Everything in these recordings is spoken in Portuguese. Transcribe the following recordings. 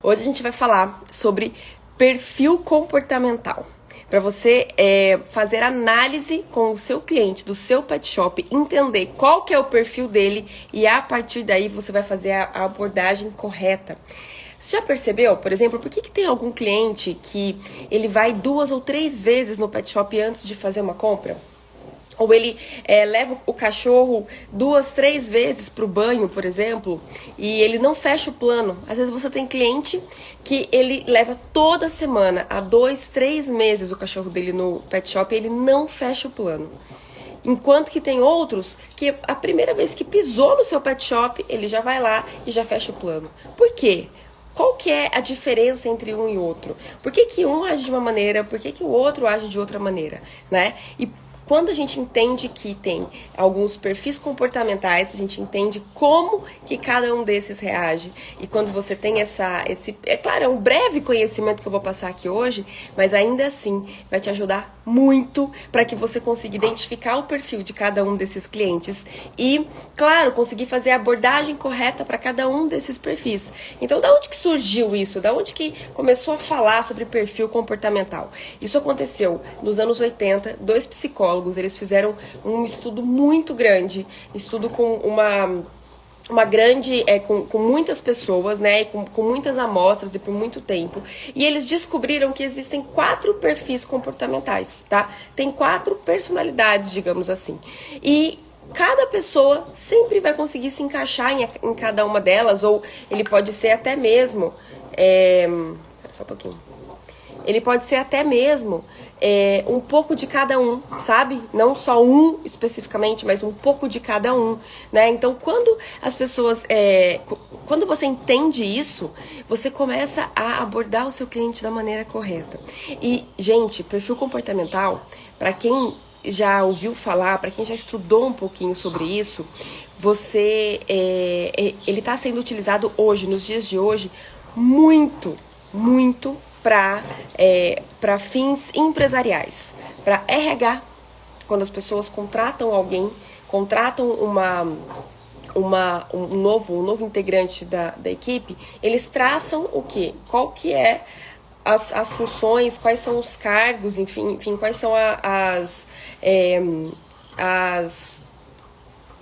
Hoje a gente vai falar sobre perfil comportamental. Para você fazer análise com o seu cliente, do seu pet shop, entender qual que é o perfil dele e a partir daí você vai fazer a abordagem correta. Você já percebeu, por exemplo, por que tem algum cliente que ele vai 2 ou 3 vezes no pet shop antes de fazer uma compra? Ou ele leva o cachorro 2, 3 vezes para o banho, por exemplo, e ele não fecha o plano. Às vezes você tem cliente que ele leva toda semana, há 2, 3 meses, o cachorro dele no pet shop e ele não fecha o plano. Enquanto que tem outros que a primeira vez que pisou no seu pet shop, ele já vai lá e já fecha o plano. Por quê? Qual que é a diferença entre um e outro? Por que um age de uma maneira, por que o outro age de outra maneira, né? E quando a gente entende que tem alguns perfis comportamentais, a gente entende como que cada um desses reage. E quando você tem é claro, é um breve conhecimento que eu vou passar aqui hoje, mas ainda assim vai te ajudar muito para que você consiga identificar o perfil de cada um desses clientes e, claro, conseguir fazer a abordagem correta para cada um desses perfis. Então, da onde que surgiu isso? Da onde que começou a falar sobre perfil comportamental? Isso aconteceu nos anos 80, 2 psicólogos. Eles fizeram um estudo muito grande, estudo com uma grande, com muitas pessoas, né, com muitas amostras e por muito tempo. E eles descobriram que existem 4 perfis comportamentais, tá? Tem 4 personalidades, digamos assim. E cada pessoa sempre vai conseguir se encaixar em cada uma delas, ou ele pode ser até mesmo... Só um pouquinho. Ele pode ser até mesmo um pouco de cada um, sabe? Não só um especificamente, mas um pouco de cada um, né? Então, quando as pessoas... quando você entende isso, você começa a abordar o seu cliente da maneira correta. E, gente, perfil comportamental, para quem já ouviu falar, para quem já estudou um pouquinho sobre isso, ele está sendo utilizado hoje, nos dias de hoje, muito para fins empresariais, para RH, quando as pessoas contratam alguém, contratam um novo integrante da equipe, eles traçam o quê? Qual que é as funções, quais são os cargos, enfim quais são as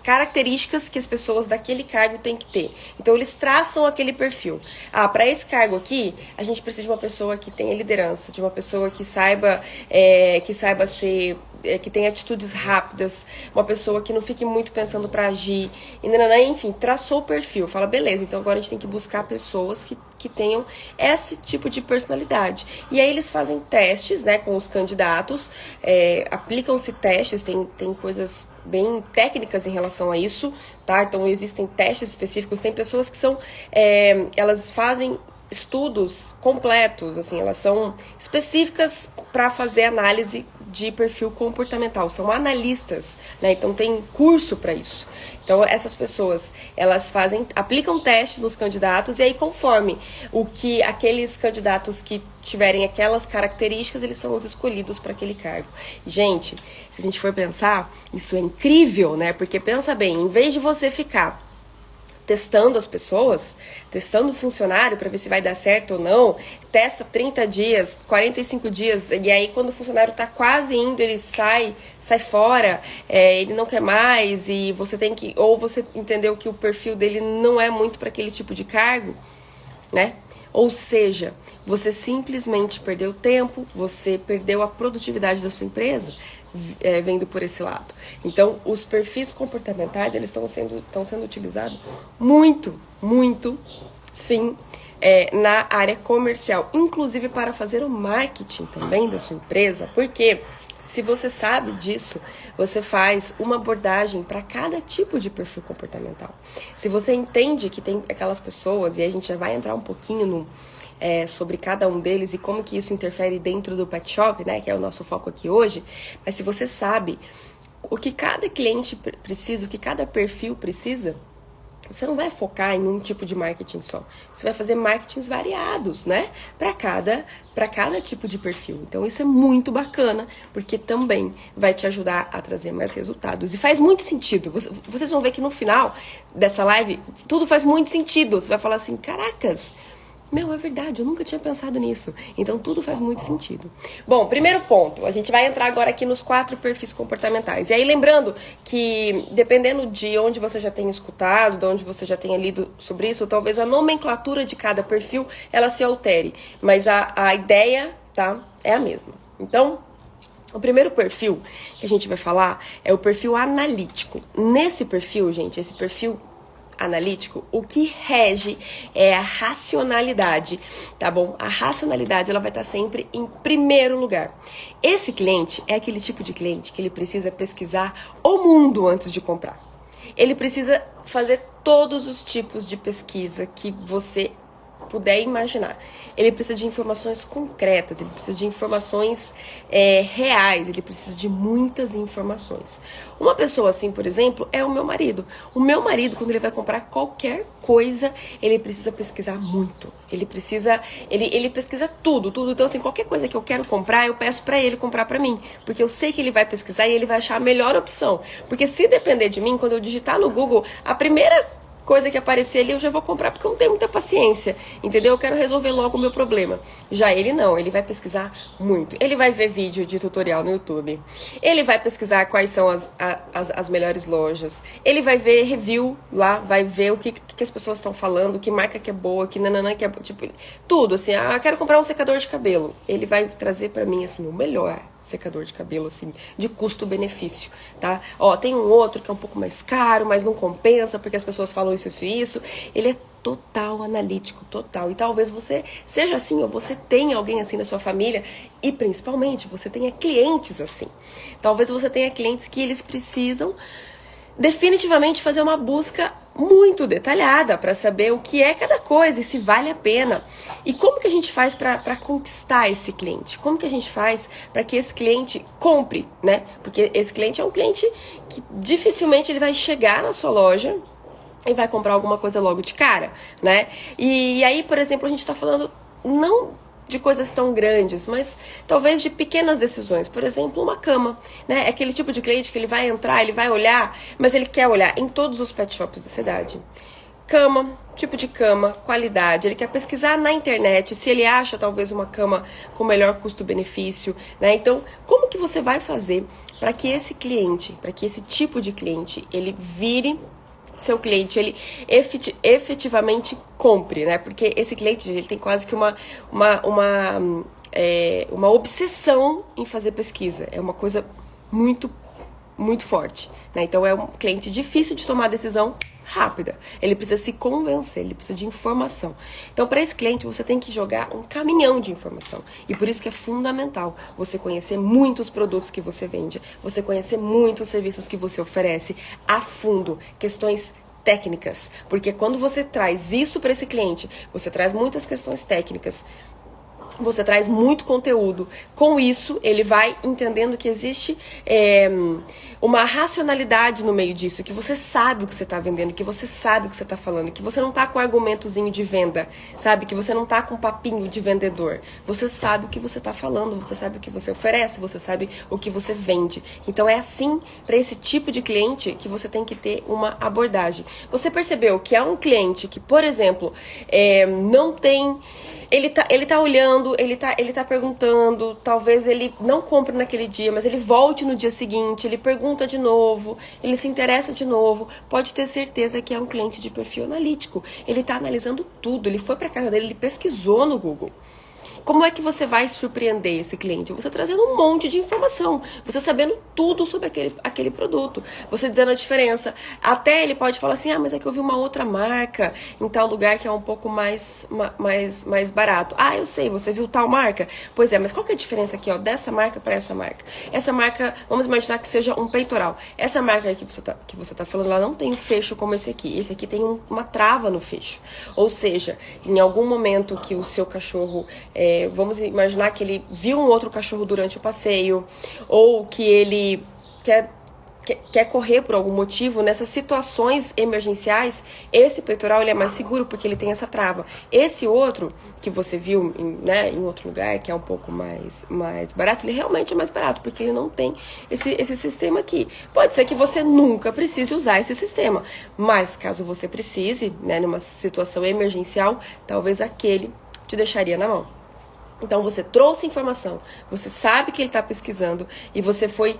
características que as pessoas daquele cargo têm que ter. Então, eles traçam aquele perfil. Para esse cargo aqui, a gente precisa de uma pessoa que tenha liderança, de uma pessoa que saiba ser... que tenha atitudes rápidas, uma pessoa que não fique muito pensando para agir, enfim, traçou o perfil, fala, beleza, então agora a gente tem que buscar pessoas que tenham esse tipo de personalidade. E aí eles fazem testes, né, com os candidatos, aplicam-se testes, tem coisas bem técnicas em relação a isso, tá? Então existem testes específicos, tem pessoas que são, elas fazem estudos completos, assim, elas são específicas para fazer análise de perfil comportamental, são analistas, né? Então tem curso para isso. Então essas pessoas, elas aplicam testes nos candidatos e aí conforme o que aqueles candidatos que tiverem aquelas características, eles são os escolhidos para aquele cargo. E, gente, se a gente for pensar, isso é incrível, né? Porque pensa bem, em vez de você ficar testando as pessoas, testando o funcionário para ver se vai dar certo ou não, testa 30 dias, 45 dias, e aí quando o funcionário está quase indo, ele sai fora, ele não quer mais, e você tem que, ou você entendeu que o perfil dele não é muito para aquele tipo de cargo, né? Ou seja, você simplesmente perdeu tempo, você perdeu a produtividade da sua empresa, vendo por esse lado. Então, os perfis comportamentais, eles estão sendo utilizados muito, sim, na área comercial, inclusive para fazer o marketing também da sua empresa, porque se você sabe disso, você faz uma abordagem para cada tipo de perfil comportamental. Se você entende que tem aquelas pessoas, e a gente já vai entrar um pouquinho sobre cada um deles e como que isso interfere dentro do pet shop, né, que é o nosso foco aqui hoje, mas se você sabe o que cada cliente precisa, o que cada perfil precisa, você não vai focar em um tipo de marketing só. Você vai fazer marketings variados, né? Para cada tipo de perfil. Então, isso é muito bacana, porque também vai te ajudar a trazer mais resultados. E faz muito sentido. Vocês vão ver que no final dessa live, tudo faz muito sentido. Você vai falar assim, caracas, Meu, é verdade, eu nunca tinha pensado nisso. Então, tudo faz muito sentido. Bom, primeiro ponto, a gente vai entrar agora aqui nos 4 perfis comportamentais. E aí, lembrando que, dependendo de onde você já tenha escutado, de onde você já tenha lido sobre isso, talvez a nomenclatura de cada perfil, ela se altere. Mas a ideia, tá, é a mesma. Então, o primeiro perfil que a gente vai falar é o perfil analítico. Nesse perfil, gente, esse perfil analítico, o que rege é a racionalidade, tá bom? A racionalidade, ela vai estar sempre em primeiro lugar. Esse cliente é aquele tipo de cliente que ele precisa pesquisar o mundo antes de comprar. Ele precisa fazer todos os tipos de pesquisa que você puder imaginar. Ele precisa de informações concretas, ele precisa de informações reais, ele precisa de muitas informações. Uma pessoa assim, por exemplo, é o meu marido. O meu marido, quando ele vai comprar qualquer coisa, ele precisa pesquisar muito. Ele pesquisa tudo. Então, assim, qualquer coisa que eu quero comprar, eu peço pra ele comprar pra mim. Porque eu sei que ele vai pesquisar e ele vai achar a melhor opção. Porque se depender de mim, quando eu digitar no Google, a primeira coisa que aparecer ali eu já vou comprar porque eu não tenho muita paciência, entendeu? Eu quero resolver logo o meu problema. Já ele não, ele vai pesquisar muito. Ele vai ver vídeo de tutorial no YouTube. Ele vai pesquisar quais são as melhores lojas. Ele vai ver review lá, vai ver o que as pessoas estão falando, que marca que é boa, que nananã que é... Tipo, tudo, assim, quero comprar um secador de cabelo. Ele vai trazer pra mim, assim, o melhor secador de cabelo, assim, de custo-benefício, tá? Ó, tem um outro que é um pouco mais caro, mas não compensa, porque as pessoas falam isso. Ele é total analítico, total. E talvez você seja assim, ou você tenha alguém assim na sua família, e principalmente você tenha clientes assim. Talvez você tenha clientes que eles precisam definitivamente fazer uma busca muito detalhada para saber o que é cada coisa e se vale a pena. E como que a gente faz para conquistar esse cliente? Como que a gente faz para que esse cliente compre, né? Porque esse cliente é um cliente que dificilmente ele vai chegar na sua loja e vai comprar alguma coisa logo de cara, né? E aí, por exemplo, a gente está falando não de coisas tão grandes, mas talvez de pequenas decisões. Por exemplo, uma cama, né? É aquele tipo de cliente que ele vai entrar, ele vai olhar, mas ele quer olhar em todos os pet shops da cidade. Cama, tipo de cama, qualidade. Ele quer pesquisar na internet se ele acha talvez uma cama com melhor custo-benefício, né? Então, como que você vai fazer para que esse cliente, para que esse tipo de cliente, ele vire seu cliente, ele efetivamente compre, né? Porque esse cliente, ele tem quase que uma obsessão em fazer pesquisa. É uma coisa muito, muito forte, né? Então é um cliente difícil de tomar decisão rápida. Ele precisa se convencer, ele precisa de informação. Então, para esse cliente, você tem que jogar um caminhão de informação. E por isso que é fundamental você conhecer muitos produtos que você vende, você conhecer muitos serviços que você oferece a fundo, questões técnicas. Porque quando você traz isso para esse cliente, você traz muitas questões técnicas, você traz muito conteúdo. Com isso, ele vai entendendo que existe uma racionalidade no meio disso, que você sabe o que você está vendendo, que você sabe o que você está falando, que você não está com argumentozinho de venda, sabe? Que você não está com papinho de vendedor. Você sabe o que você está falando, você sabe o que você oferece, você sabe o que você vende. Então é assim, para esse tipo de cliente, que você tem que ter uma abordagem. Você percebeu que é um cliente que, por exemplo, não tem... Ele tá olhando, ele tá perguntando, talvez ele não compre naquele dia, mas ele volte no dia seguinte, ele pergunta de novo, ele se interessa de novo. Pode ter certeza que é um cliente de perfil analítico. Ele tá analisando tudo, ele foi pra casa dele, ele pesquisou no Google. Como é que você vai surpreender esse cliente? Você trazendo um monte de informação, você sabendo tudo sobre aquele produto, você dizendo a diferença. Até ele pode falar assim, mas é que eu vi uma outra marca em tal lugar que é um pouco mais barato. Eu sei, você viu tal marca? Pois é, mas qual que é a diferença aqui, dessa marca para essa marca? Essa marca, vamos imaginar que seja um peitoral. Essa marca aí que você tá falando, ela não tem um fecho como esse aqui. Esse aqui tem uma trava no fecho. Ou seja, em algum momento que o seu cachorro... vamos imaginar que ele viu um outro cachorro durante o passeio, ou que ele quer correr por algum motivo. Nessas situações emergenciais, esse peitoral ele é mais seguro porque ele tem essa trava. Esse outro que você viu em outro lugar, que é um pouco mais barato, ele realmente é mais barato porque ele não tem esse sistema aqui. Pode ser que você nunca precise usar esse sistema, mas caso você precise, numa situação emergencial, talvez aquele te deixaria na mão. Então você trouxe informação, você sabe que ele está pesquisando e você foi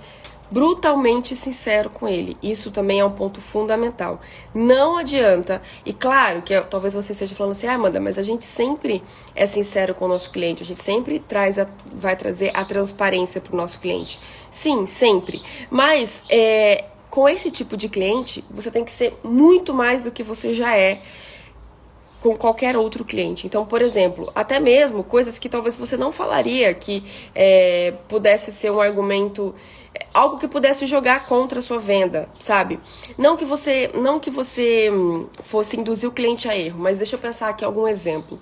brutalmente sincero com ele. Isso também é um ponto fundamental. Não adianta, e claro que talvez você esteja falando assim, Amanda, mas a gente sempre é sincero com o nosso cliente, a gente sempre vai trazer a transparência para o nosso cliente. Sim, sempre. Mas com esse tipo de cliente, você tem que ser muito mais do que você já é com qualquer outro cliente. Então, por exemplo, até mesmo coisas que talvez você não falaria, que pudesse ser um argumento, algo que pudesse jogar contra a sua venda, sabe? Não que você fosse induzir o cliente a erro, mas deixa eu pensar aqui algum exemplo.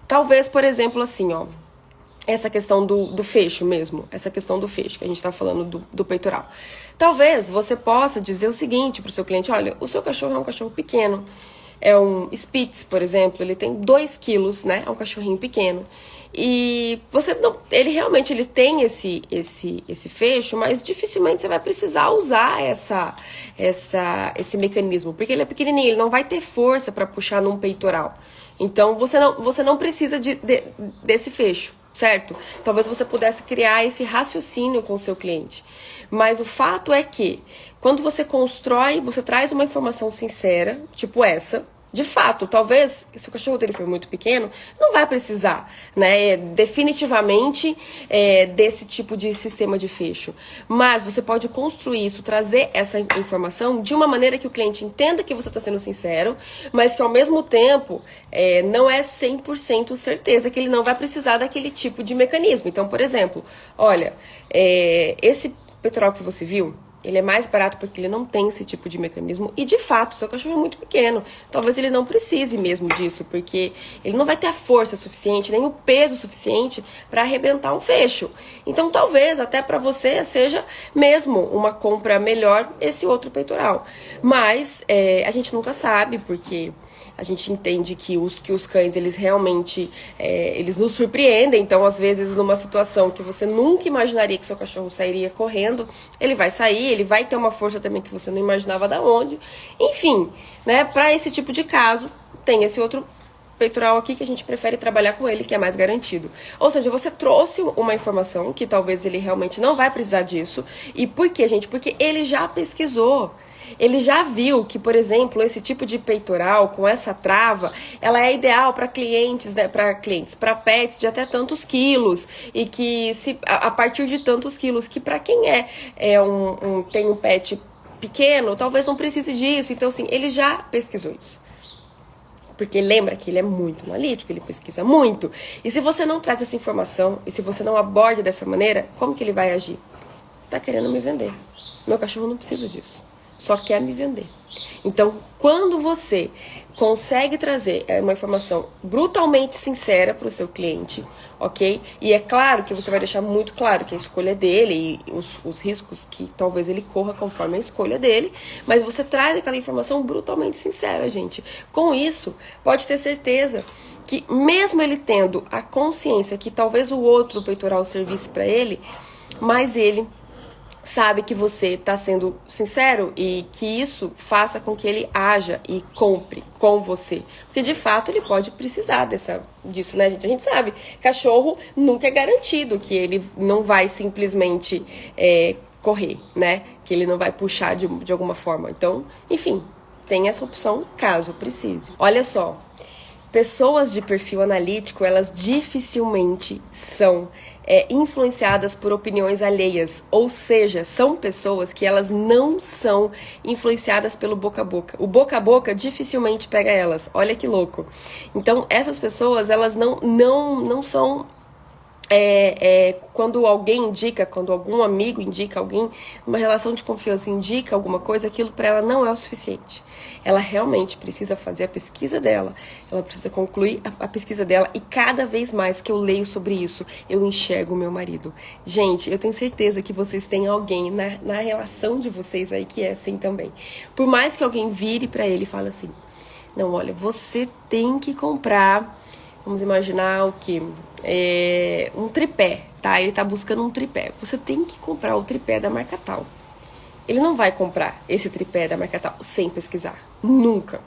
Talvez, por exemplo, assim, ó, essa questão do fecho mesmo, essa questão do fecho, que a gente está falando do peitoral. Talvez você possa dizer o seguinte para o seu cliente, olha, o seu cachorro é um cachorro pequeno, é um Spitz, por exemplo, ele tem 2 quilos, né, é um cachorrinho pequeno, e você não, ele tem esse fecho, mas dificilmente você vai precisar usar esse mecanismo, porque ele é pequenininho, ele não vai ter força para puxar num peitoral. Então você não precisa desse fecho, certo? Talvez você pudesse criar esse raciocínio com o seu cliente. Mas o fato é que, quando você constrói, você traz uma informação sincera, tipo essa, de fato, talvez, se o cachorro dele for muito pequeno, não vai precisar, né, definitivamente desse tipo de sistema de fecho. Mas você pode construir isso, trazer essa informação de uma maneira que o cliente entenda que você está sendo sincero, mas que ao mesmo tempo não é 100% certeza que ele não vai precisar daquele tipo de mecanismo. Então, por exemplo, olha, esse peitoral que você viu, ele é mais barato porque ele não tem esse tipo de mecanismo e, de fato, seu cachorro é muito pequeno. Talvez ele não precise mesmo disso, porque ele não vai ter a força suficiente, nem o peso suficiente para arrebentar um fecho. Então, talvez até para você seja mesmo uma compra melhor esse outro peitoral. Mas a gente nunca sabe, porque a gente entende que os cães, eles realmente, eles nos surpreendem. Então, às vezes, numa situação que você nunca imaginaria que seu cachorro sairia correndo, ele vai sair, ele vai ter uma força também que você não imaginava da onde. Enfim, né, para esse tipo de caso, tem esse outro peitoral aqui que a gente prefere trabalhar com ele, que é mais garantido. Ou seja, você trouxe uma informação que talvez ele realmente não vai precisar disso. E por quê, gente? Porque ele já pesquisou. Ele já viu que, por exemplo, esse tipo de peitoral com essa trava, ela é ideal para clientes, né, para pets de até tantos quilos, e que a partir de tantos quilos, que para quem tem um pet pequeno, talvez não precise disso. Então, assim, ele já pesquisou isso. Porque lembra que ele é muito analítico, ele pesquisa muito. E se você não traz essa informação, e se você não aborda dessa maneira, como que ele vai agir? Tá querendo me vender. Meu cachorro não precisa disso. Só quer me vender. Então, quando você consegue trazer uma informação brutalmente sincera para o seu cliente, ok? E é claro que você vai deixar muito claro que a escolha é dele e os riscos que talvez ele corra conforme a escolha dele, mas você traz aquela informação brutalmente sincera, gente. Com isso, pode ter certeza que mesmo ele tendo a consciência que talvez o outro peitoral servisse para ele, mas ele sabe que você está sendo sincero e que isso faça com que ele haja e compre com você. Porque, de fato, ele pode precisar disso, né, gente? A gente sabe, cachorro nunca é garantido que ele não vai simplesmente correr, né? Que ele não vai puxar de alguma forma. Então, enfim, tem essa opção caso precise. Olha só, pessoas de perfil analítico, elas dificilmente são influenciadas por opiniões alheias, ou seja, são pessoas que elas não são influenciadas pelo boca a boca. O boca a boca dificilmente pega elas, olha que louco. Então, essas pessoas, elas não são... quando alguém indica, quando algum amigo indica alguém, uma relação de confiança indica alguma coisa, aquilo para ela não é o suficiente. Ela realmente precisa fazer a pesquisa dela, ela precisa concluir a pesquisa dela, e cada vez mais que eu leio sobre isso, eu enxergo o meu marido. Gente, eu tenho certeza que vocês têm alguém na relação de vocês aí que é assim também. Por mais que alguém vire para ele e fale assim, não, olha, você tem que comprar, vamos imaginar o quê? Um tripé, tá? Ele tá buscando um tripé. Você tem que comprar o tripé da marca tal. ele não vai comprar esse tripé da marca tal sem pesquisar. Nunca.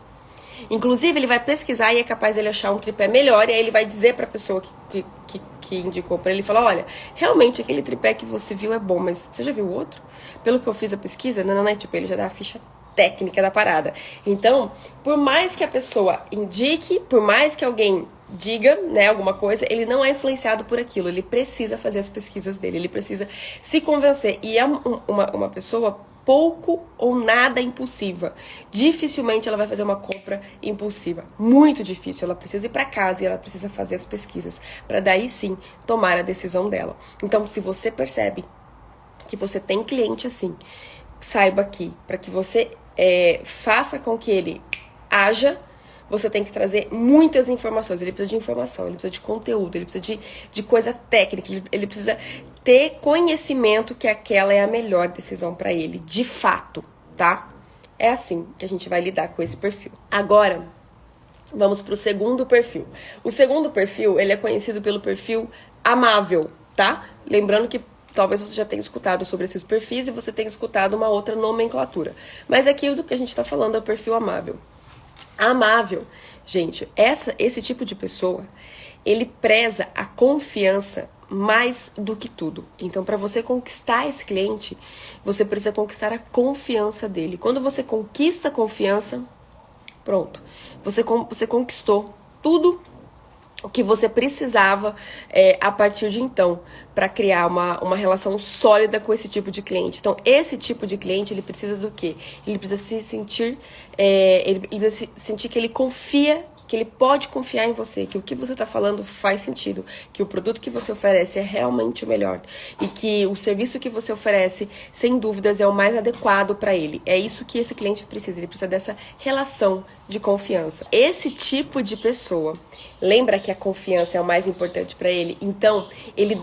Inclusive, ele vai pesquisar e é capaz de ele achar um tripé melhor, e aí ele vai dizer pra pessoa que indicou pra ele, falar, olha, realmente aquele tripé que você viu é bom, mas você já viu o outro? Pelo que eu fiz a pesquisa, não é tipo, ele já dá a ficha técnica da parada. Então, por mais que a pessoa indique, por mais que alguém diga, né, alguma coisa, ele não é influenciado por aquilo, ele precisa fazer as pesquisas dele, ele precisa se convencer, e é uma pessoa pouco ou nada impulsiva. Dificilmente ela vai fazer uma compra impulsiva. Muito difícil. Ela precisa ir para casa e ela precisa fazer as pesquisas para daí sim tomar a decisão dela. Então, se você percebe que você tem cliente assim, saiba que para que você faça com que ele haja, você tem que trazer muitas informações. Ele precisa de informação, ele precisa de conteúdo, ele precisa de coisa técnica, ele precisa ter conhecimento que aquela é a melhor decisão para ele, de fato, tá? É assim que a gente vai lidar com esse perfil. Agora, vamos pro segundo perfil. O segundo perfil, ele é conhecido pelo perfil amável, tá? Lembrando que talvez você já tenha escutado sobre esses perfis e você tenha escutado uma outra nomenclatura. Mas aqui do que a gente está falando é o perfil amável. Amável, gente, esse tipo de pessoa, ele preza a confiança mais do que tudo. Então, para você conquistar esse cliente, você precisa conquistar a confiança dele. Quando você conquista a confiança, pronto, você conquistou tudo o que você precisava a partir de então para criar uma relação sólida com esse tipo de cliente. Então, esse tipo de cliente, ele precisa do quê? Ele precisa se sentir, ele precisa sentir que ele confia, que ele pode confiar em você, que o que você está falando faz sentido, que o produto que você oferece é realmente o melhor e que o serviço que você oferece, sem dúvidas, é o mais adequado para ele. É isso que esse cliente precisa, ele precisa dessa relação de confiança. Esse tipo de pessoa, lembra que a confiança é o mais importante para ele? Então, ele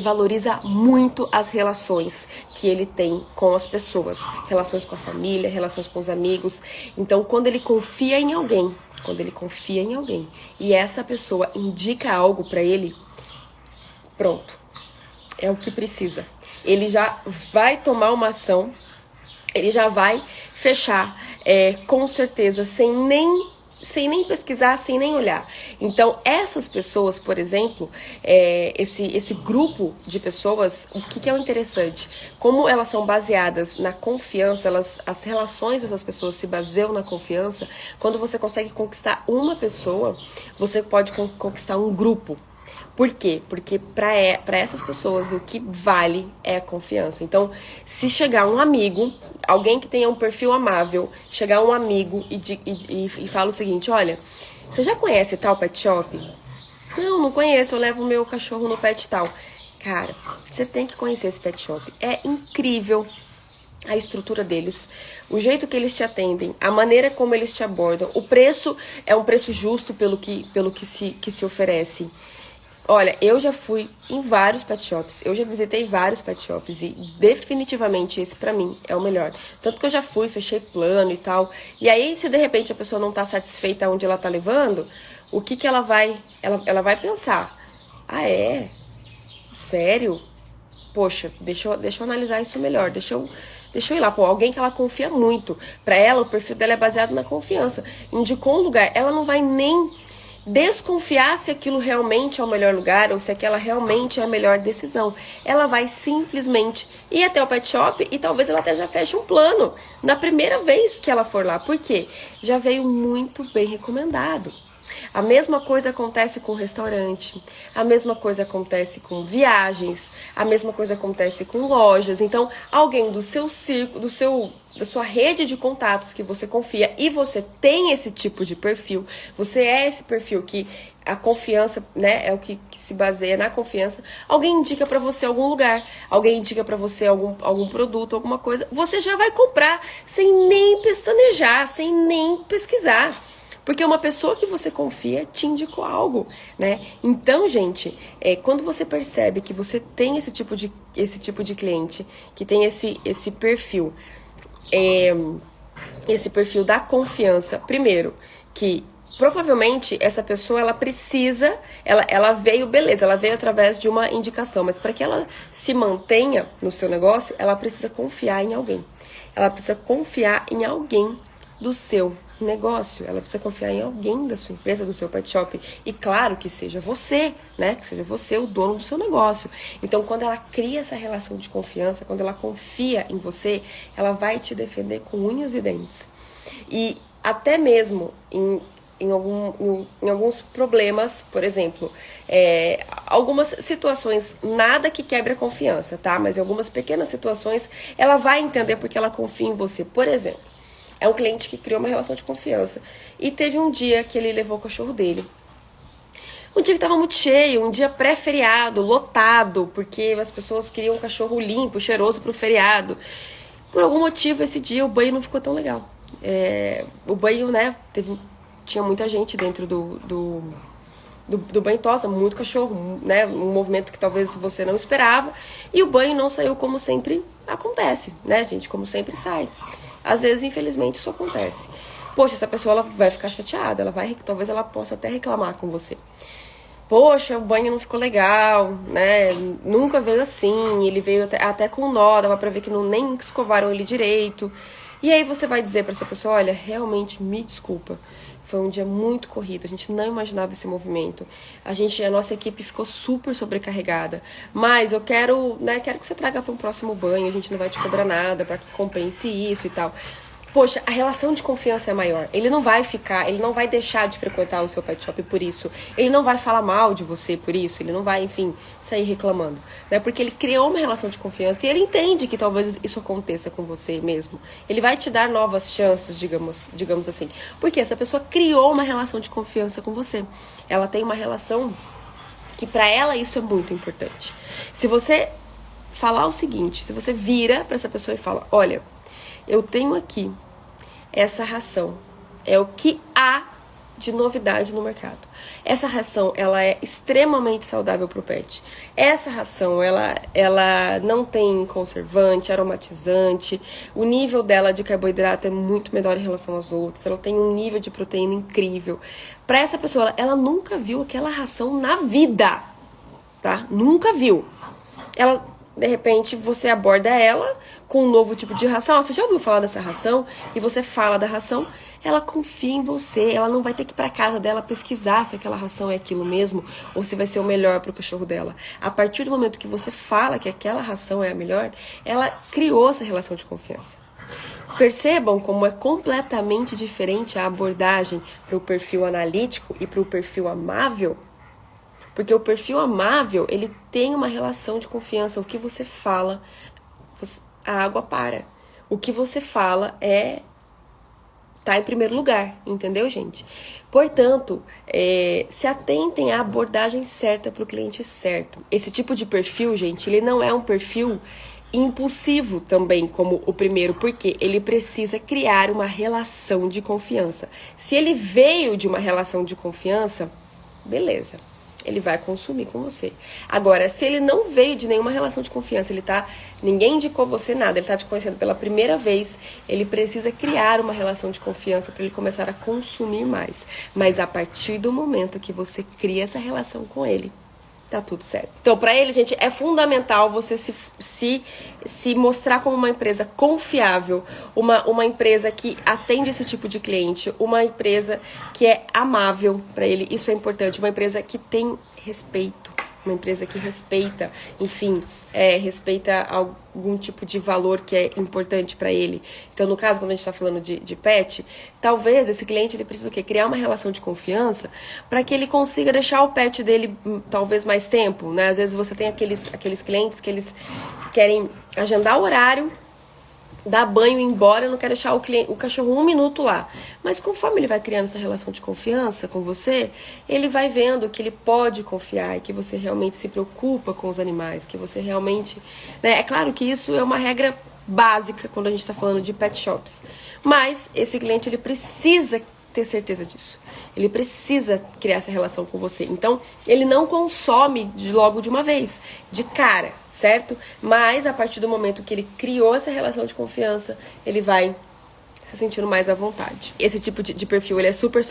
valoriza muito as relações que ele tem com as pessoas, relações com a família, relações com os amigos. Então, quando ele confia em alguém, e essa pessoa indica algo para ele, pronto, é o que precisa. Ele já vai tomar uma ação, ele já vai fechar, com certeza, sem nem pesquisar, sem nem olhar. Então, essas pessoas, por exemplo, esse grupo de pessoas, o que é o interessante? Como elas são baseadas na confiança, as relações dessas pessoas se baseiam na confiança, quando você consegue conquistar uma pessoa, você pode conquistar um grupo. Por quê? Porque para essas pessoas o que vale é a confiança. Então, se chegar um amigo, alguém que tenha um perfil amável, chegar um amigo e fala o seguinte, olha, você já conhece tal pet shop? Não conheço, eu levo o meu cachorro no pet tal. Cara, você tem que conhecer esse pet shop. É incrível a estrutura deles, o jeito que eles te atendem, a maneira como eles te abordam. O preço é um preço justo pelo que se oferece. Olha, eu já fui em vários pet shops, eu já visitei vários pet shops e definitivamente esse pra mim é o melhor. Tanto que eu já fui, fechei plano e tal. E aí, se de repente a pessoa não tá satisfeita onde ela tá levando, o que ela vai pensar? Ah, é? Sério? Poxa, deixa eu analisar isso melhor, deixa eu ir lá, alguém que ela confia muito. Pra ela, o perfil dela é baseado na confiança. Indicou um lugar, ela não vai nem desconfiar se aquilo realmente é o melhor lugar ou se aquela realmente é a melhor decisão. Ela vai simplesmente ir até o pet shop e talvez ela até já feche um plano na primeira vez que ela for lá. Por quê? Já veio muito bem recomendado. A mesma coisa acontece com restaurante, a mesma coisa acontece com viagens, a mesma coisa acontece com lojas. Então, alguém do seu círculo, da sua rede de contatos que você confia e você tem esse tipo de perfil, você é esse perfil que a confiança, né, é o que se baseia na confiança, alguém indica pra você algum lugar, alguém indica pra você algum produto, alguma coisa, você já vai comprar sem nem pestanejar, sem nem pesquisar. Porque uma pessoa que você confia te indicou algo, né? Então, gente, quando você percebe que você tem esse tipo de cliente, que tem esse perfil, esse perfil da confiança, primeiro, que provavelmente essa pessoa, ela veio, beleza, ela veio através de uma indicação, mas para que ela se mantenha no seu negócio, ela precisa confiar em alguém. ela precisa confiar em alguém do seu negócio, ela precisa confiar em alguém da sua empresa, do seu pet shop, e claro que seja você, né, que seja você o dono do seu negócio. Então, quando ela cria essa relação de confiança, quando ela confia em você, ela vai te defender com unhas e dentes. E até mesmo em alguns problemas, por exemplo, algumas situações, nada que quebre a confiança, tá? Mas em algumas pequenas situações, ela vai entender porque ela confia em você. Por exemplo, é um cliente que criou uma relação de confiança e teve um dia que ele levou o cachorro dele. Um dia que estava muito cheio, um dia pré-feriado, lotado, porque as pessoas queriam um cachorro limpo, cheiroso pro feriado. Por algum motivo, esse dia o banho não ficou tão legal. O banho, né, tinha muita gente dentro do banho tosa, muito cachorro, né, um movimento que talvez você não esperava, e o banho não saiu como sempre acontece, né, gente, como sempre sai. Às vezes, infelizmente, isso acontece. Poxa, essa pessoa ela vai ficar chateada, talvez ela possa até reclamar com você. Poxa, o banho não ficou legal, né? Nunca veio assim, ele veio até com nó, dava pra ver que nem escovaram ele direito. E aí você vai dizer pra essa pessoa, olha, realmente me desculpa. Foi um dia muito corrido, a gente não imaginava esse movimento. A nossa equipe ficou super sobrecarregada. Mas eu quero que você traga para um próximo banho, a gente não vai te cobrar nada para que compense isso e tal. Poxa, a relação de confiança é maior. Ele não vai deixar de frequentar o seu pet shop por isso. Ele não vai falar mal de você por isso. Ele não vai, enfim, sair reclamando. Né? Porque ele criou uma relação de confiança e ele entende que talvez isso aconteça com você mesmo. Ele vai te dar novas chances, digamos assim. Porque essa pessoa criou uma relação de confiança com você. Ela tem uma relação que pra ela isso é muito importante. Se você falar o seguinte, se você vira pra essa pessoa e fala, olha, eu tenho aqui essa ração, é o que há de novidade no mercado. Essa ração, ela é extremamente saudável para o pet. Essa ração, ela não tem conservante, aromatizante, o nível dela de carboidrato é muito menor em relação às outras, ela tem um nível de proteína incrível. Para essa pessoa, ela nunca viu aquela ração na vida, tá? Nunca viu. De repente, você aborda ela com um novo tipo de ração. Você já ouviu falar dessa ração? E você fala da ração, ela confia em você. Ela não vai ter que ir pra casa dela pesquisar se aquela ração é aquilo mesmo ou se vai ser o melhor pro cachorro dela. A partir do momento que você fala que aquela ração é a melhor, ela criou essa relação de confiança. Percebam como é completamente diferente a abordagem para o perfil analítico e para o perfil amável? Porque o perfil amável, ele tem uma relação de confiança. O que você fala, a água para. O que você fala tá em primeiro lugar, entendeu, gente? Portanto, se atentem à abordagem certa para o cliente certo. Esse tipo de perfil, gente, ele não é um perfil impulsivo também, como o primeiro, porque ele precisa criar uma relação de confiança. Se ele veio de uma relação de confiança, beleza. Ele vai consumir com você. Agora, se ele não veio de nenhuma relação de confiança, ninguém indicou você nada, ele tá te conhecendo pela primeira vez, ele precisa criar uma relação de confiança para ele começar a consumir mais. Mas a partir do momento que você cria essa relação com ele, tá tudo certo. Então, para ele, gente, é fundamental você se mostrar como uma empresa confiável, uma empresa que atende esse tipo de cliente, uma empresa que é amável para ele, isso é importante, uma empresa que tem respeito, uma empresa que respeita, enfim, respeita algum tipo de valor que é importante para ele. Então, no caso, quando a gente está falando de pet, talvez esse cliente ele precisa o quê? Criar uma relação de confiança para que ele consiga deixar o pet dele talvez mais tempo, né? Às vezes você tem aqueles clientes que eles querem agendar o horário, dar banho e ir embora, não quer deixar o cachorro 1 minuto lá. Mas conforme ele vai criando essa relação de confiança com você, ele vai vendo que ele pode confiar e que você realmente se preocupa com os animais, que você realmente... né? É claro que isso é uma regra básica quando a gente está falando de pet shops. Mas esse cliente ele precisa ter certeza disso. Ele precisa criar essa relação com você. Então, ele não consome logo de uma vez, de cara, certo? Mas, a partir do momento que ele criou essa relação de confiança, ele vai se sentindo mais à vontade. Esse tipo de perfil, ele é super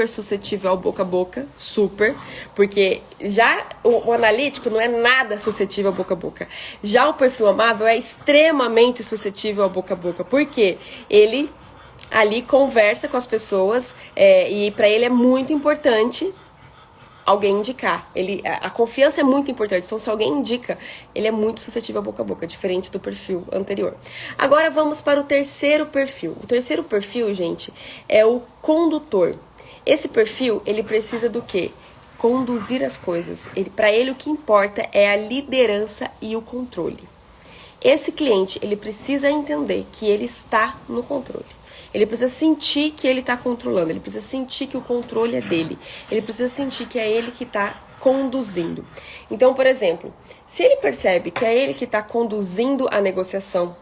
suscetível ao boca a boca, super, porque já o analítico não é nada suscetível ao boca a boca. Já o perfil amável é extremamente suscetível ao boca a boca, porque ele ali conversa com as pessoas e para ele é muito importante alguém indicar. A confiança é muito importante. Então, se alguém indica, ele é muito suscetível a boca, diferente do perfil anterior. Agora, vamos para o terceiro perfil. O terceiro perfil, gente, é o condutor. Esse perfil, ele precisa do quê? Conduzir as coisas. Para ele, o que importa é a liderança e o controle. Esse cliente, ele precisa entender que ele está no controle. Ele precisa sentir que ele está controlando, ele precisa sentir que o controle é dele, ele precisa sentir que é ele que está conduzindo. Então, por exemplo, se ele percebe que é ele que está conduzindo a negociação,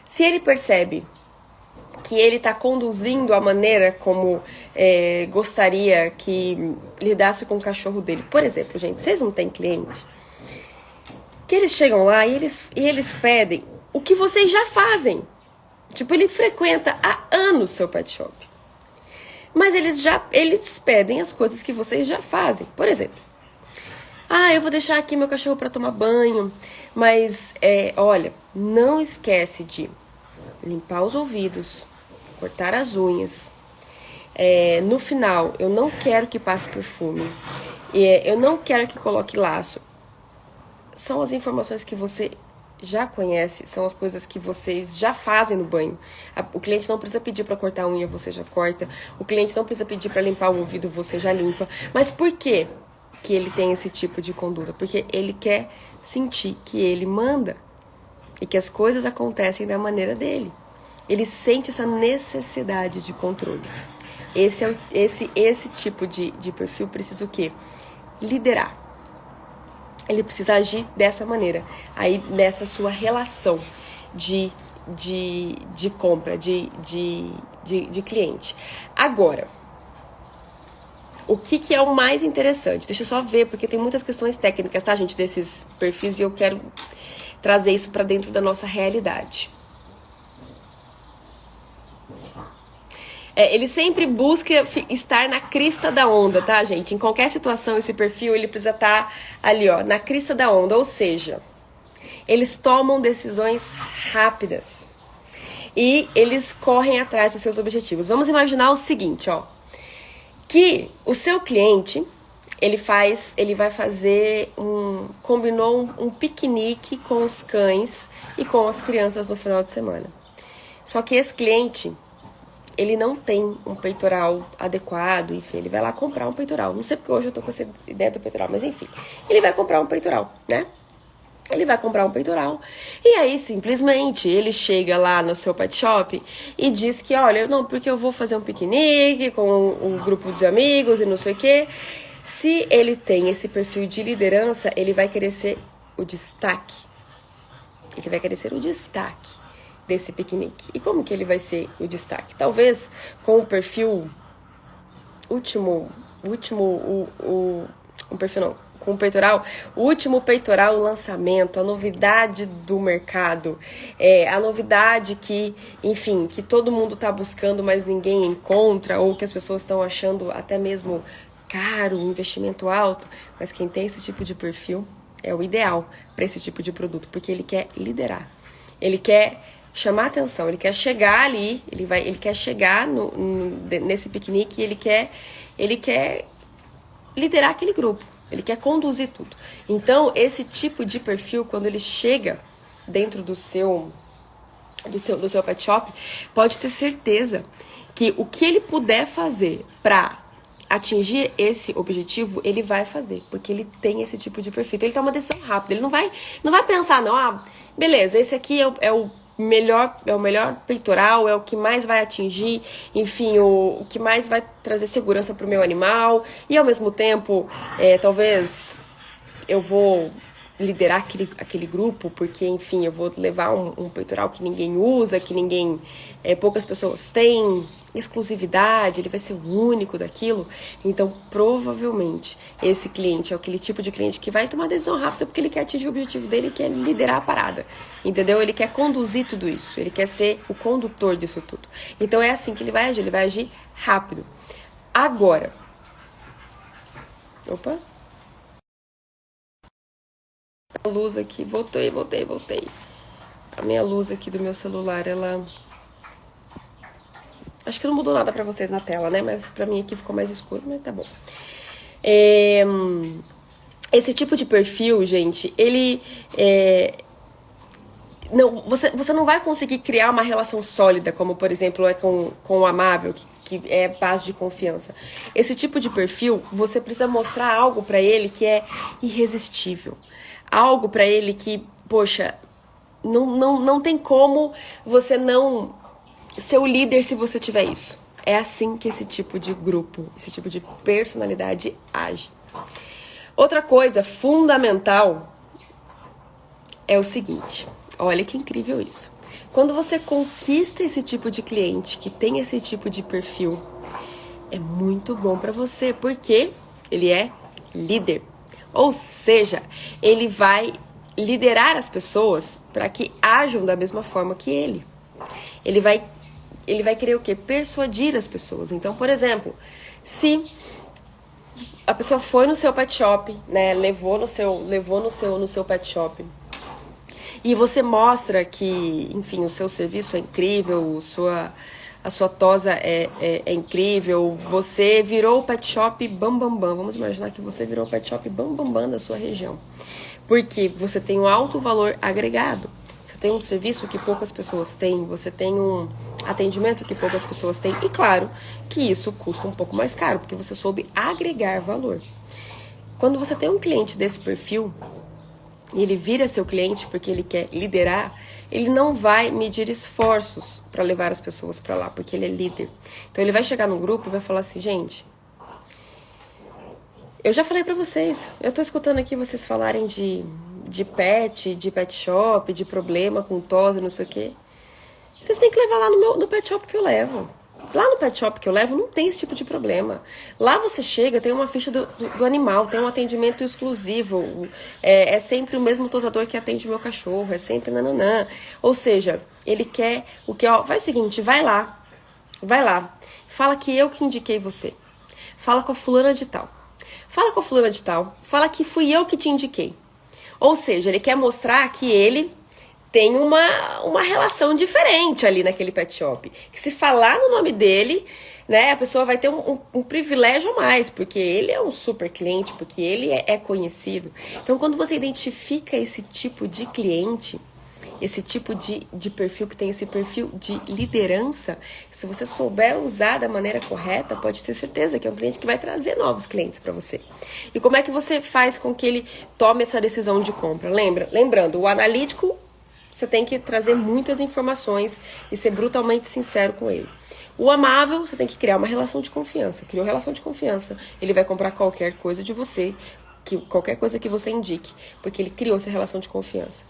se ele percebe que ele está conduzindo a maneira como gostaria que lidasse com o cachorro dele. Por exemplo, gente, vocês não têm cliente? Que eles chegam lá e eles pedem o que vocês já fazem. Tipo, ele frequenta há anos seu pet shop. Mas eles pedem as coisas que vocês já fazem. Por exemplo, eu vou deixar aqui meu cachorro para tomar banho. Mas, olha, não esquece de limpar os ouvidos, cortar as unhas. No final, eu não quero que passe perfume. Eu não quero que coloque laço. São as informações que você já conhece, são as coisas que vocês já fazem no banho. O cliente não precisa pedir para cortar a unha, você já corta. O cliente não precisa pedir para limpar o ouvido, você já limpa. Mas por quê que ele tem esse tipo de conduta? Porque ele quer sentir que ele manda e que as coisas acontecem da maneira dele. Ele sente essa necessidade de controle. Esse tipo de perfil precisa o quê? Liderar. Ele precisa agir dessa maneira, aí nessa sua relação de compra, de cliente. Agora, o que é o mais interessante? Deixa eu só ver, porque tem muitas questões técnicas, tá, gente, desses perfis, e eu quero trazer isso para dentro da nossa realidade. Ele sempre busca estar na crista da onda, tá, gente? Em qualquer situação, esse perfil, ele precisa estar ali, ó, na crista da onda. Ou seja, eles tomam decisões rápidas. E eles correm atrás dos seus objetivos. Vamos imaginar o seguinte, ó. Que o seu cliente, ele vai fazer combinou um piquenique com os cães e com as crianças no final de semana. Só que esse cliente, ele não tem um peitoral adequado, enfim, ele vai lá comprar um peitoral. Não sei porque hoje eu tô com essa ideia do peitoral, mas enfim, ele vai comprar um peitoral, né? Ele vai comprar um peitoral e aí simplesmente ele chega lá no seu pet shop e diz que, olha, não, porque eu vou fazer um piquenique com um grupo de amigos e não sei o quê. Se ele tem esse perfil de liderança, ele vai querer ser o destaque. Ele vai querer ser o destaque desse piquenique. E como que ele vai ser o destaque? Talvez com o perfil com o peitoral, o último peitoral lançamento, a novidade do mercado, a novidade que, enfim, que todo mundo está buscando, mas ninguém encontra, ou que as pessoas estão achando até mesmo caro, um investimento alto, mas quem tem esse tipo de perfil é o ideal para esse tipo de produto, porque ele quer liderar, ele quer chamar atenção, ele quer chegar ali, ele quer chegar nesse piquenique, ele quer liderar aquele grupo, ele quer conduzir tudo. Então, esse tipo de perfil, quando ele chega dentro do seu pet shop, pode ter certeza que o que ele puder fazer para atingir esse objetivo, ele vai fazer, porque ele tem esse tipo de perfil. Então, ele toma uma decisão rápida, ele não vai pensar, não, beleza, esse aqui é o melhor peitoral, é o que mais vai atingir, enfim, o que mais vai trazer segurança para o meu animal, e ao mesmo tempo, talvez eu vou liderar aquele grupo, porque, enfim, eu vou levar um peitoral que ninguém usa, que poucas pessoas têm, exclusividade, ele vai ser o único daquilo. Então, provavelmente, esse cliente é aquele tipo de cliente que vai tomar decisão rápida porque ele quer atingir o objetivo dele, e quer liderar a parada, entendeu? Ele quer conduzir tudo isso, ele quer ser o condutor disso tudo. Então, é assim que ele vai agir rápido. Agora, opa, a luz aqui, voltei. A minha luz aqui do meu celular, ela... Acho que não mudou nada pra vocês na tela, né? Mas pra mim aqui ficou mais escuro, mas tá bom. Esse tipo de perfil, gente, ele... Não, você não vai conseguir criar uma relação sólida, como, por exemplo, é com o amável, que é base de confiança. Esse tipo de perfil, você precisa mostrar algo pra ele que é irresistível. Algo pra ele que, poxa, não tem como você não ser o líder se você tiver isso. É assim que esse tipo de grupo, esse tipo de personalidade age. Outra coisa fundamental é o seguinte, olha que incrível isso. Quando você conquista esse tipo de cliente que tem esse tipo de perfil, é muito bom pra você, porque ele é líder. Ou seja, ele vai liderar as pessoas para que ajam da mesma forma que ele. Ele vai querer o quê? Persuadir as pessoas. Então, por exemplo, se a pessoa foi no seu pet shop, né, levou no seu pet shop, e você mostra que, enfim, o seu serviço é incrível, a sua tosa é incrível, você virou o pet shop bam, bam, bam. Vamos imaginar que você virou o pet shop bam, bam, bam da sua região. Porque você tem um alto valor agregado. Você tem um serviço que poucas pessoas têm, você tem um atendimento que poucas pessoas têm. E claro que isso custa um pouco mais caro, porque você soube agregar valor. Quando você tem um cliente desse perfil, e ele vira seu cliente porque ele quer liderar, ele não vai medir esforços para levar as pessoas para lá, porque ele é líder. Então ele vai chegar no grupo e vai falar assim, gente, eu já falei para vocês, eu tô escutando aqui vocês falarem de pet shop, de problema com tosse, não sei o quê. Vocês têm que levar lá no pet shop que eu levo. Lá no pet shop que eu levo não tem esse tipo de problema. Lá você chega, tem uma ficha do animal, tem um atendimento exclusivo, é sempre o mesmo tosador que atende o meu cachorro, é sempre nananã. Ou seja, ele quer o que, ó, faz o seguinte, vai lá, fala que eu que indiquei você, fala com a fulana de tal, fala que fui eu que te indiquei. Ou seja, ele quer mostrar que ele tem uma relação diferente ali naquele pet shop. Que se falar no nome dele, né, a pessoa vai ter um privilégio a mais, porque ele é um super cliente, porque ele é conhecido. Então, quando você identifica esse tipo de cliente, esse tipo de perfil que tem esse perfil de liderança, se você souber usar da maneira correta, pode ter certeza que é um cliente que vai trazer novos clientes para você. E como é que você faz com que ele tome essa decisão de compra? Lembrando, o analítico, você tem que trazer muitas informações e ser brutalmente sincero com ele. O amável, você tem que criar uma relação de confiança. Criou relação de confiança, ele vai comprar qualquer coisa de você, qualquer coisa que você indique, porque ele criou essa relação de confiança.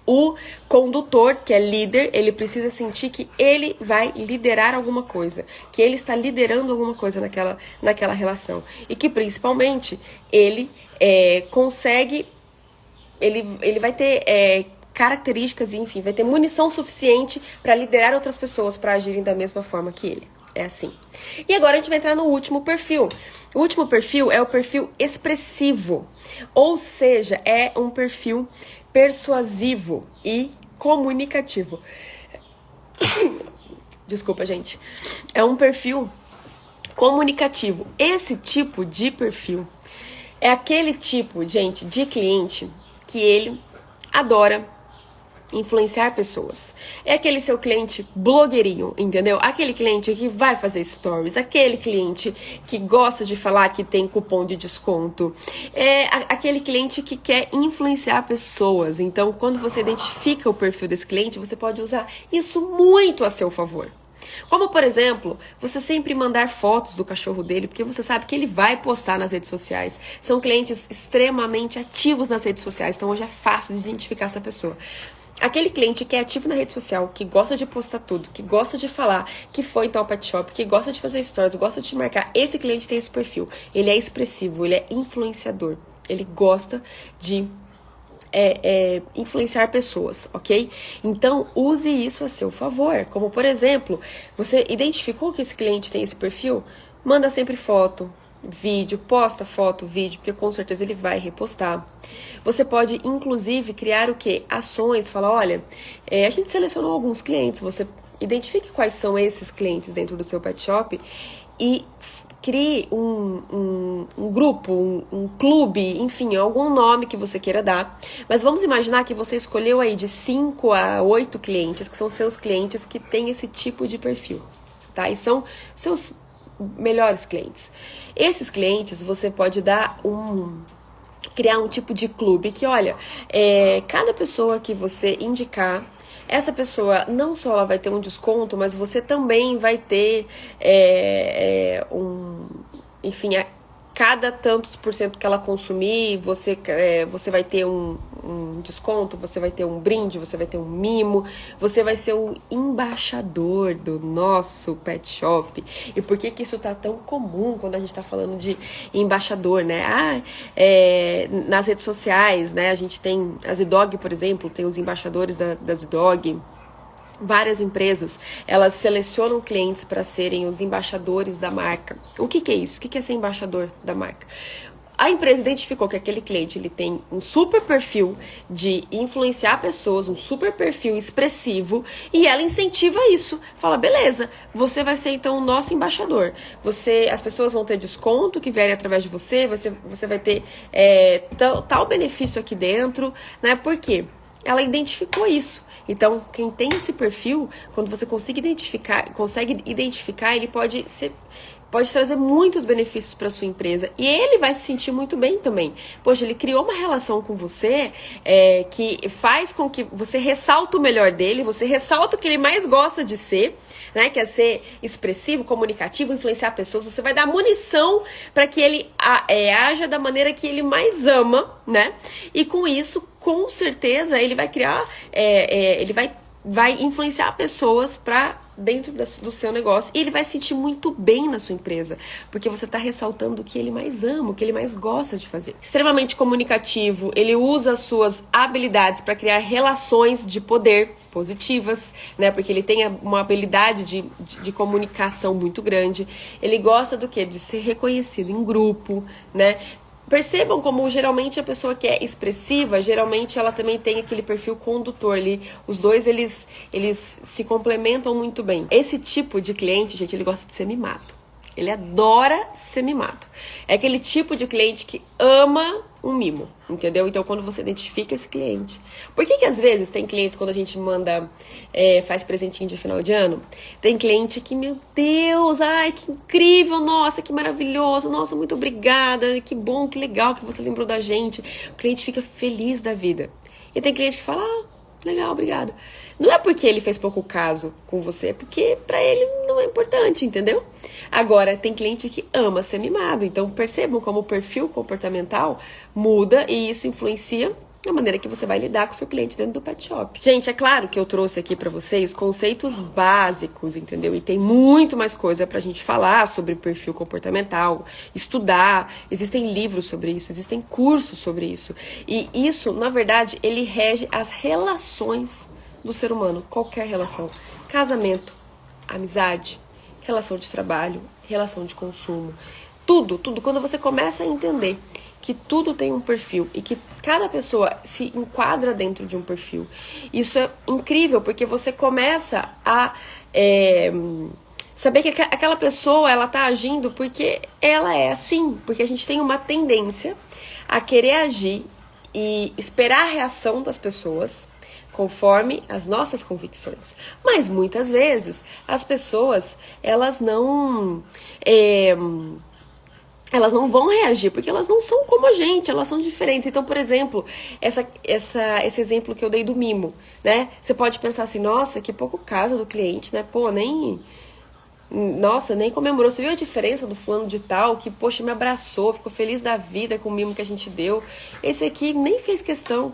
O condutor, que é líder, ele precisa sentir que ele vai liderar alguma coisa, que ele está liderando alguma coisa naquela relação. E que, principalmente, ele consegue, ele vai ter características, enfim, vai ter munição suficiente para liderar outras pessoas para agirem da mesma forma que ele. É assim. E agora a gente vai entrar no último perfil. O último perfil é o perfil expressivo, ou seja, é um perfil persuasivo e comunicativo. Desculpa, gente. É um perfil comunicativo. Esse tipo de perfil é aquele tipo, gente, de cliente que ele adora influenciar pessoas. É aquele seu cliente blogueirinho, entendeu? Aquele cliente que vai fazer stories, aquele cliente que gosta de falar que tem cupom de desconto. É aquele cliente que quer influenciar pessoas. Então, quando você identifica o perfil desse cliente, você pode usar isso muito a seu favor. Como, por exemplo, você sempre mandar fotos do cachorro dele, porque você sabe que ele vai postar nas redes sociais. São clientes extremamente ativos nas redes sociais, então hoje é fácil de identificar essa pessoa. Aquele cliente que é ativo na rede social, que gosta de postar tudo, que gosta de falar que foi em tal pet shop, que gosta de fazer stories, gosta de te marcar, esse cliente tem esse perfil. Ele é expressivo, ele é influenciador. Ele gosta de influenciar pessoas, ok? Então, use isso a seu favor. Como, por exemplo, você identificou que esse cliente tem esse perfil? Manda sempre foto, vídeo, posta foto, vídeo, porque com certeza ele vai repostar. Você pode, inclusive, criar o quê? Ações, falar, olha, a gente selecionou alguns clientes, você identifique quais são esses clientes dentro do seu pet shop e crie um grupo, um clube, enfim, algum nome que você queira dar. Mas vamos imaginar que você escolheu aí de 5 a 8 clientes, que são seus clientes que têm esse tipo de perfil, tá? E são seus melhores clientes. Esses clientes você pode criar um tipo de clube que, olha, cada pessoa que você indicar, essa pessoa não só ela vai ter um desconto, mas você também vai ter enfim, a cada tantos por cento que ela consumir, você vai ter um desconto, você vai ter um brinde, você vai ter um mimo, você vai ser o embaixador do nosso pet shop. E por que isso tá tão comum quando a gente tá falando de embaixador, né? Nas redes sociais, né? A gente tem a Zidog, por exemplo, tem os embaixadores da Zidog. Várias empresas, elas selecionam clientes para serem os embaixadores da marca. O que é isso? O que é ser embaixador da marca? A empresa identificou que aquele cliente ele tem um super perfil de influenciar pessoas, um super perfil expressivo, e ela incentiva isso. Fala, beleza, você vai ser então o nosso embaixador. As pessoas vão ter desconto que vierem através de você, você vai ter tal benefício aqui dentro, né? Por quê? Ela identificou isso. Então, quem tem esse perfil, quando você consegue identificar, ele pode trazer muitos benefícios para sua empresa. E ele vai se sentir muito bem também. Poxa, ele criou uma relação com você que faz com que você ressalte o melhor dele, você ressalta o que ele mais gosta de ser, né? Que é ser expressivo, comunicativo, influenciar pessoas. Você vai dar munição para que ele haja da maneira que ele mais ama, né? E com isso, com certeza, ele vai criar, ele vai influenciar pessoas para dentro do seu negócio, e ele vai se sentir muito bem na sua empresa, porque você está ressaltando o que ele mais ama, o que ele mais gosta de fazer. Extremamente comunicativo, ele usa as suas habilidades para criar relações de poder positivas, né? Porque ele tem uma habilidade de comunicação muito grande. Ele gosta do quê? De ser reconhecido em grupo, né? Percebam como geralmente a pessoa que é expressiva, geralmente ela também tem aquele perfil condutor ali. Os dois, eles se complementam muito bem. Esse tipo de cliente, gente, ele gosta de ser mimado. Ele adora ser mimado. É aquele tipo de cliente que ama um mimo, entendeu? Então, quando você identifica esse cliente... Por que às vezes tem clientes, quando a gente manda, faz presentinho de final de ano, tem cliente que, meu Deus, ai, que incrível, nossa, que maravilhoso, nossa, muito obrigada, que bom, que legal que você lembrou da gente. O cliente fica feliz da vida. E tem cliente que fala, legal, obrigada. Não é porque ele fez pouco caso com você, é porque pra ele não é importante, entendeu? Agora, tem cliente que ama ser mimado, então percebam como o perfil comportamental muda e isso influencia na maneira que você vai lidar com o seu cliente dentro do pet shop. Gente, é claro que eu trouxe aqui pra vocês conceitos básicos, entendeu? E tem muito mais coisa pra gente falar sobre perfil comportamental, estudar, existem livros sobre isso, existem cursos sobre isso. E isso, na verdade, ele rege as relações do ser humano, qualquer relação. Casamento, amizade, relação de trabalho, relação de consumo. Tudo. Quando você começa a entender que tudo tem um perfil e que cada pessoa se enquadra dentro de um perfil, isso é incrível, porque você começa a saber que aquela pessoa, ela tá agindo porque ela é assim, porque a gente tem uma tendência a querer agir e esperar a reação das pessoas conforme as nossas convicções. Mas muitas vezes as pessoas, elas não elas não vão reagir, porque elas não são como a gente, elas são diferentes. Então, por exemplo, esse exemplo que eu dei do mimo, né? Você pode pensar assim, nossa, que pouco caso do cliente, né? Pô, nem comemorou. Você viu a diferença do fulano de tal, que, poxa, me abraçou, ficou feliz da vida com o mimo que a gente deu. Esse aqui nem fez questão.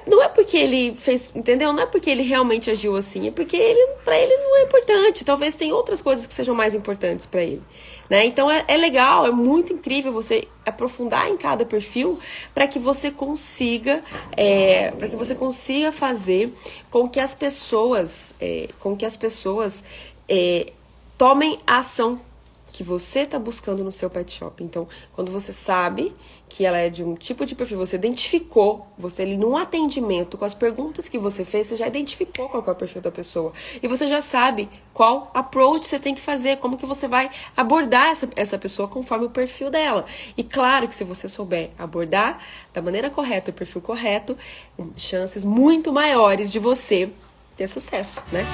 Não é porque ele fez, entendeu? Não é porque ele realmente agiu assim, é porque pra ele não é importante. Talvez tenha outras coisas que sejam mais importantes pra ele, né? Então é legal, é muito incrível você aprofundar em cada perfil para que você consiga, fazer com que as pessoas, tomem a ação que você está buscando no seu pet shop. Então, quando você sabe que ela é de um tipo de perfil, você identificou, num atendimento, com as perguntas que você fez, você já identificou qual é o perfil da pessoa. E você já sabe qual approach você tem que fazer, como que você vai abordar essa pessoa conforme o perfil dela. E claro que se você souber abordar da maneira correta, o perfil correto, chances muito maiores de você ter sucesso, né?